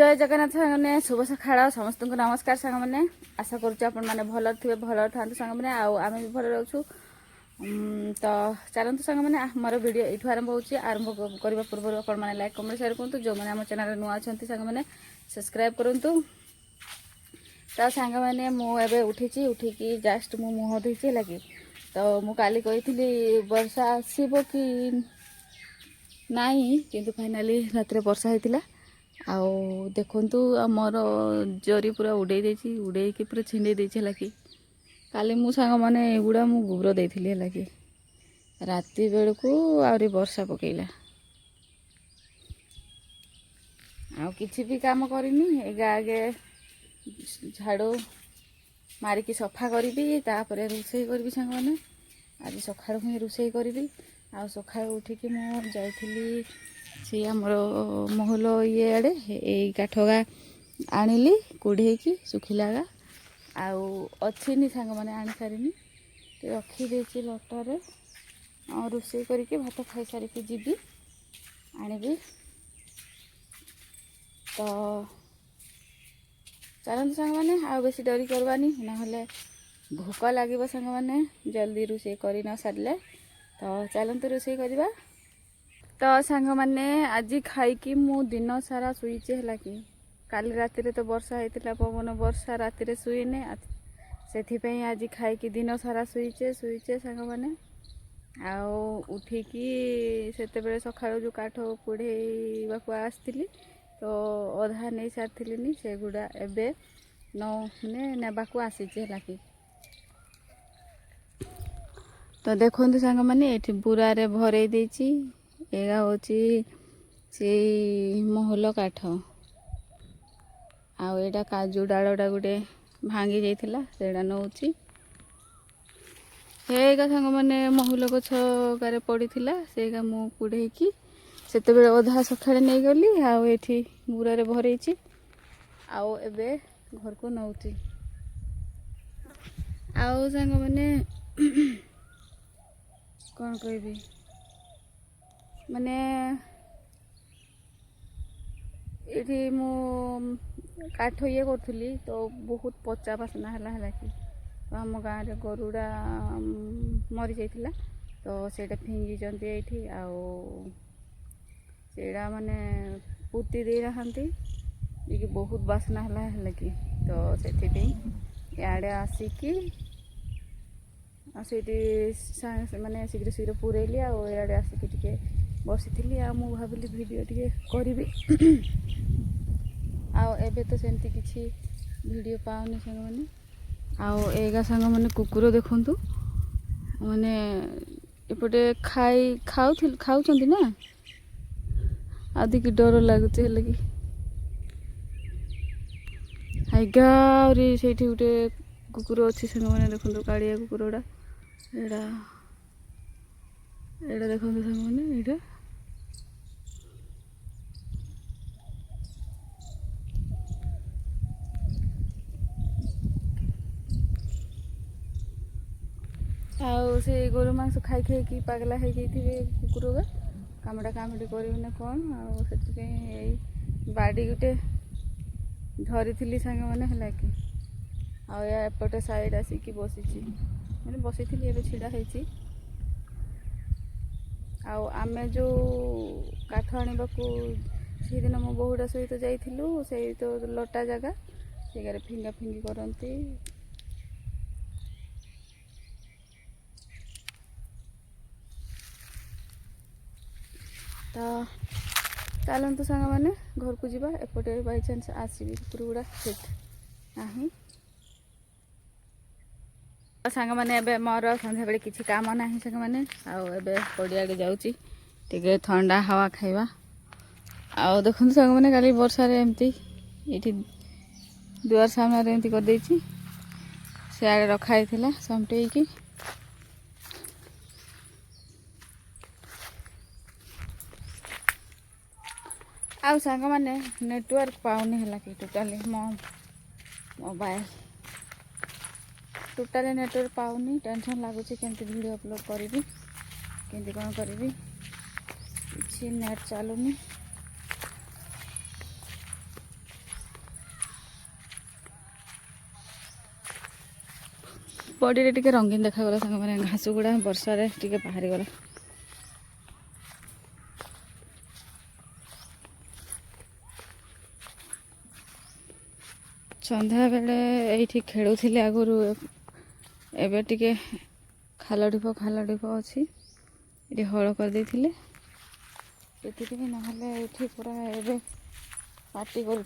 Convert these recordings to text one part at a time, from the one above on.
जय जगन्नाथ सांगने शुभ सकाळ समस्त को नमस्कार सांग मैंने आशा करुच्छे आपण मैंने भल थे भल था सांग मैंने आम भी भल रोचु तो चलतु सांग मैंने मोर वीडियो ये आरंभ होची आरंभ करने पूर्व आपण मैंने लाइक कमेंट शेयर करूँ जो मैंने आम चैनल नुआ अच्छा सांग मैंने सब्सक्राइब करूँ। तो सांग मैंने मुझे उठी उठिकी जस्ट मु मुह धोची लगे तो मुझे कही वर्षा आसब कि नाई किंतु फाइनाली रात वर्षा होता आउ देखु मोर जरी पूरा उड़े उड़ेकी पूरा छिंडे है कि काली मु सांग मैंने एगुड़ा मु गोबर देती है कि राति बेलू आहरी वर्षा पकेला आ किसी भी काम करनी आगे झाड़ू मारिकी सफा करी तापर रोषे करी सांग मैंने आज सकाळु ही रोषे करी आ सकाळु उठिकी मु जाइली सी आमर महल ये आड़े यही काठगा आनिली कुढ़ेकी सुखिला गा आउ अच्छी सांग मैंने आनी सारी रखीदे लटार रोषे करके भात खाई सारिकी जीवी आनिबी। तो चलते सांग मैंने आ बेसी डरी करवानी ना भोक लगे सांग मैंने जल्दी रोषे कर न सारे तो चलते रोषे करवा। तो सांग मैंने आज खाईकी मु दिन सारा शुईचे है कि काली राति तो वर्षा होता पवन वर्षा राति शुईने से आज खाईकी दिन सारा शुईचे सांग मैंने आउ उठिकी से सकाळु जो काठ पुड़ेवाक आसती तो अधा नहीं सारी से गुड़ा एबे ने नेबाकू आसीचे है कि तो देखो सांग मैंने ये बुरारे भरे देची एगा होची से महल काठ आउ एटा काजू डालटा गोटे भांगी जाइथिला सेडा नौची हेगा सांग मैंने महल गछ गारे पड़ीथिला सेगा मु कुड़ेकी सेते बेले अधा सखाळे नै गली आउ एठी बुरारे भरेची आउ एबे घर को नौची आउ सांग मैंने कौन कहबी माने ये मु काठ ये करी तो बहुत पचा बासना है कि तो आम गाँव में गरुड़ा मरी जाइथिला तो सेटा फिंगी चंती एठी आउ सेड़ा माने पुती दे नहांती ये बहुत बासना है कि तो से इे आसिकी माने शीघ्र शीघ्र पुरेली आड़े आसिकी टिके बसी थी भाविली वीडियो टे करी आबे तो सेमती किसी वीडियो पाऊनी सांग मैंने आउ एगा सांग मैंने कुकुर देखु माने एपटे खाऊ ना आदि की डर लगुच कि हाइगा से गोटे कुकुर अच्छी सांग मैंने देखो काड़िया कुकुरटा एड़ा एड़ा देखो सांग मैंने एटा आउ से गोरु मांस खाई खाई पगला हो गई कुकुर गा कामड़ा कामड़ी कर कौन आई बाड़ी गोटे धरी सांग मैंने है कि आएपटे साइड आसिकी बसी मैंने बसी थी छिड़ा होती आमे जो काठ आने से दिन मो बहुड़ा सहित जाइलु से तो लटा जगह से फिंगा फिंगी करती तो चलतु सांग मैंने घर को जीवा एपटे बाई चान्स आसबि कुकुर गुड़ा ना सांग मैंने एबे मोर संध्या बेले किसी काम ना सांग मैंने आबे पड़ियाड़े जाऊँगी टे ठंडा हवा खाइबा आउ देखो सांग मैंने काली वर्षा एमती ये दुआर सामने एमती कर सियाड़े रखाई समटेकी आउ सांग मैंने नेटवर्क पाऊनी है कि टोटाली मो मोबाइल टोटाली नेटवर्क पाऊनी टेंशन लगुच केमती वीडियो अपलोड करी केमती कौन करी किसी नेट चलुनी पड़े टिके रंगीन देखागला सांग मैंने घास गुड़ा वर्षा टिके बाहरी गला सन्ध्या बेले ये खेलुले आगुरी एबे टिके खाल ढिप अच्छी ये हल कर देथिले नहले ये पूरा एबे पार्टी करूँ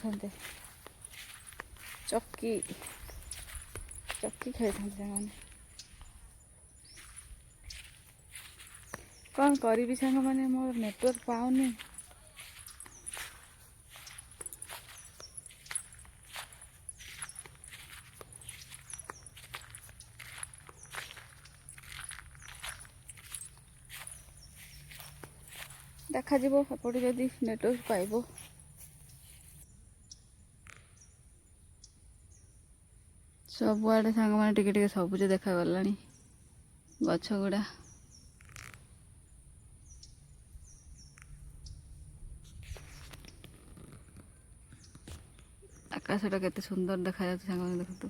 चक्की चक्की खेल मैंने कौन करी सांग मैंने मोर नेटवर्क पाऊनी देखा एपटे जदि नेटवर्क पाइब सबुआड़े सांग मैंने टिके टिके सबुज देखा गला गछ गुड़ा आकाशटा केते सुंदर देखा जाता सांग मैंने देखु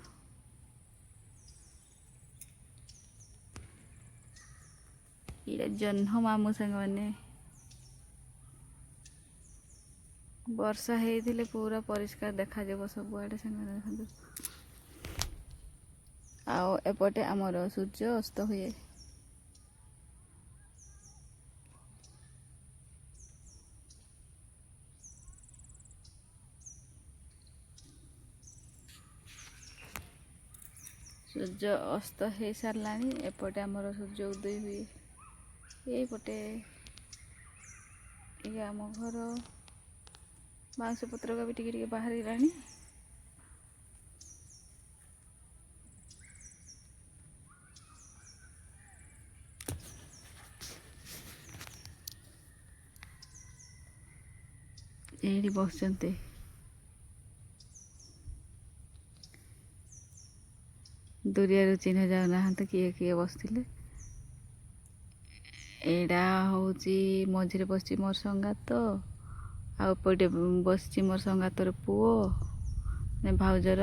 ये जह्न मामू सांग मैंने वर्षा होते पूरा परिष्कार देखा सबुआड़े सांग मैंने देखु आओ एपटे आमर सूर्य अस्त हुए सूर्य अस्त हो सारा एपटे आमर सूर्य उदय हुए ये पटे ये आम घर बाउंश पत्र का भी टिके बाहर लानी ये बस दूरिया चिन्ह जाऊना तो किए किए बसते एडा हूँ मझे बस मोर संगात आपटे बस मोर संगातर पुओ भाउजर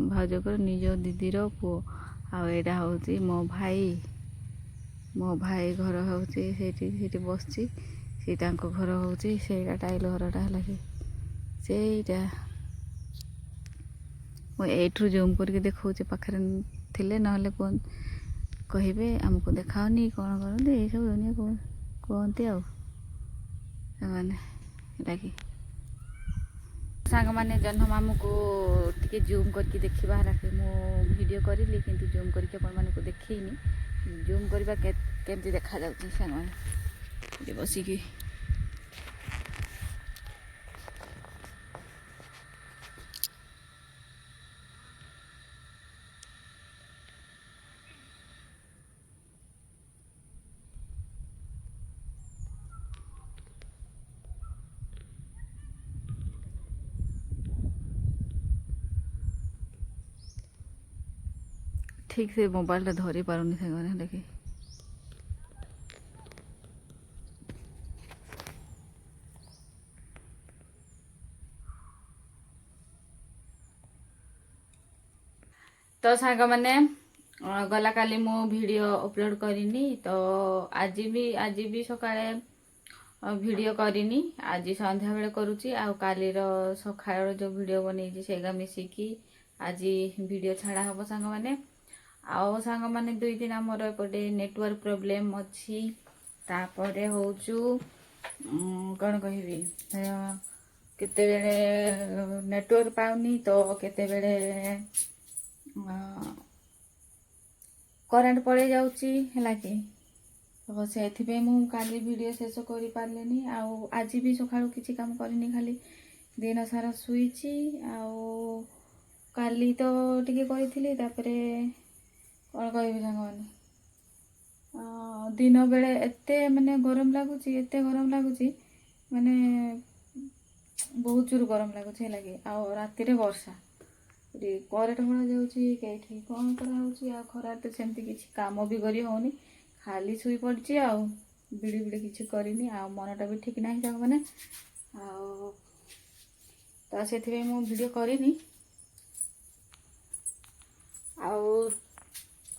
भाउजकर निज दीदीर पुओ आड़ा हूँ मो भाई घर हूँ से बस घर हूँ से टाइल घरटा है कि से मुझे जूम करके देखा पाखे थे ना कौन कहे आमको देखाओनी कौन करते ये सब दुनिया कहते आने सांग मैंने जह्न मामू को टिके जूम करके देखा है मु वीडियो करी किंतु जूम करके अपन मानक देखनी जूम करवा केमती देखा जाऊँ सांग मैंने बसिकी ठीक से मोबाइल धरी पारुनी सांग लगे तो सांग मैंने गला काली मो वीडियो अपलोड करनी तो आज भी सकाळे वीडियो करनी आज संध्या बेले करुच्ची आ कालीर सकाळ जो वीडियो बनी सेगा मिसिकी आज वीडियो छाड़ा हम सांग मैंने आओ सांग मैंने 2 दिन आमर एपटे नेटवर्क प्रोब्लेम अच्छी तापरे होचु कौन कहबी केते बेले नेटवर्क पाउनी तो केते बेले करेंट पड़े जाउची है कि तो से काली वीडियो शेष कर पारे आज भी सका किसी काम करनी खाली दिन सारा शुईची काली तो टिके करी कौन कह सांग मैंने दिन बेले एते माने गरम लगुच एते गरम लगुच माने बहुत जोर गरम लगुच है लगे राति वर्षा करेंट भड़ा जाऊँगी कहीं कौन कराऊँ खरा तो सेमती किसी काम भी करी होनी खाली शुई पड़ी बिड़ी बिड़ी किसी करनी मनटा भी ठीक ना सांग मैंने तो से मु वीडियो करनी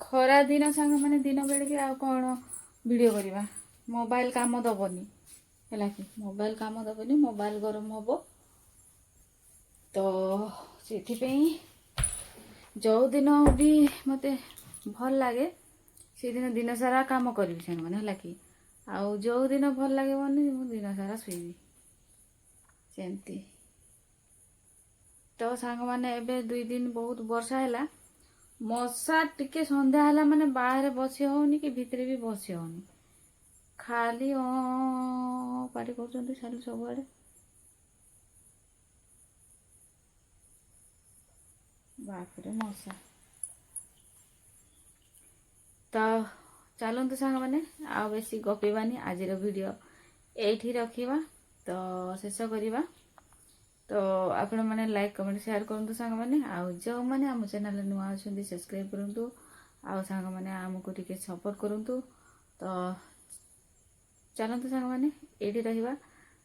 ଖରା ଦିନ ସାଙ୍ଗମାନେ ଦିନ ବେଳେ ବି ଆଉ କ'ଣ ଭିଡ଼ିଓ କରିବା, ମୋବାଇଲ କାମ ଦେବନି ହେଲା କି, ମୋବାଇଲ କାମ ଦେବନି, ମୋବାଇଲ ଗରମ ହେବ। ତ ସେଥିପାଇଁ ଯେଉଁଦିନ ବି ମୋତେ ଭଲ ଲାଗେ ସେଦିନ ଦିନ ସାରା କାମ କରିବି ସାଙ୍ଗମାନେ ହେଲା କି, ଆଉ ଯେଉଁଦିନ ଭଲ ଲାଗିବନି ମୁଁ ଦିନ ସାରା ଶୋଇବି ସେମିତି। ତ ସାଙ୍ଗମାନେ ଏବେ 2 ଦିନ ବହୁତ ବର୍ଷା ହେଲା, ମଶା ଟିକେ ସନ୍ଧ୍ୟା ହେଲା ମାନେ ବାହାରେ ବସି ହେଉନି କି ଭିତରେ ବି ବସି ହେଉନି, ଖାଲି ପାଟି କରୁଛନ୍ତି ଖାଲି ସବୁଆଡ଼େ। ବାପରେ ମଶା। ତ ଚାଲନ୍ତୁ ସାଙ୍ଗମାନେ ଆଉ ବେଶୀ ଗପିବାନି, ଆଜିର ଭିଡ଼ିଓ ଏଇଠି ରଖିବା, ତ ଶେଷ କରିବା। ତ ଆପଣମାନେ ଲାଇକ୍ କମେଣ୍ଟ ସେୟାର କରନ୍ତୁ ସାଙ୍ଗମାନେ, ଆଉ ଯେଉଁମାନେ ଆମ ଚ୍ୟାନେଲରେ ନୂଆ ଅଛନ୍ତି ସବସ୍କ୍ରାଇବ୍ କରନ୍ତୁ, ଆଉ ସାଙ୍ଗମାନେ ଆମକୁ ଟିକେ ସପୋର୍ଟ କରନ୍ତୁ। ତ ଚାଲନ୍ତୁ ସାଙ୍ଗମାନେ ଏଇଠି ରହିବା।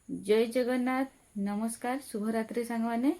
ଜୟ ଜଗନ୍ନାଥ, ନମସ୍କାର, ଶୁଭରାତ୍ରି ସାଙ୍ଗମାନେ।